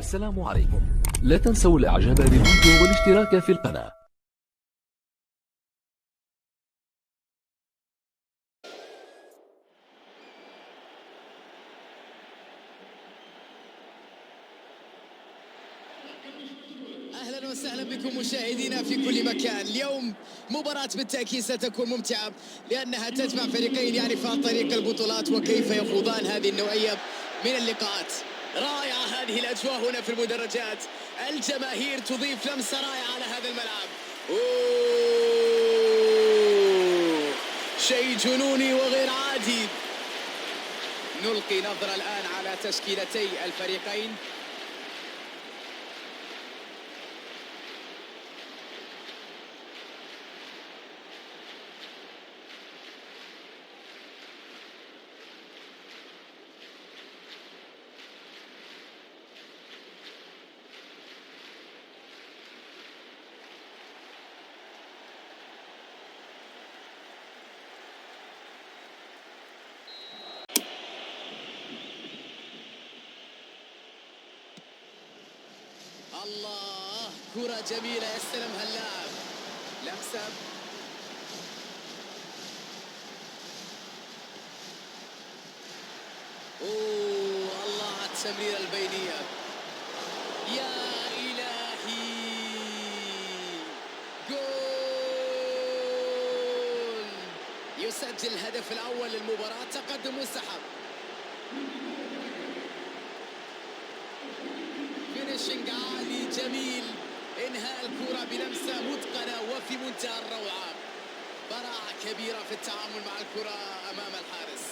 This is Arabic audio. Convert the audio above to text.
السلام عليكم. لا تنسوا الاعجاب بالفيديو والاشتراك في القناة. أهلا وسهلا بكم مشاهدينا في كل مكان. اليوم مباراة بالتأكيد ستكون ممتعة لأنها تجمع فريقين يعرفان طريق البطولات وكيف يخوضان هذه النوعية من اللقاءات. رائعة هذه الأجواء هنا في المدرجات، الجماهير تضيف لمسة رائعة على هذا الملعب. شيء جنوني وغير عادي. نلقي نظرة الآن على تشكيلتي الفريقين. الله، كرة جميلة يستلمها اللاعب، لمسة. الله على التمريرة البينية، يا إلهي، جول! يسجل الهدف الأول للمباراة، تقدم منسحب. فينيشنج عالي جميل، انهاء الكرة بلمسة متقنة وفي منتهى الروعة. براعة كبيرة في التعامل مع الكرة أمام الحارس.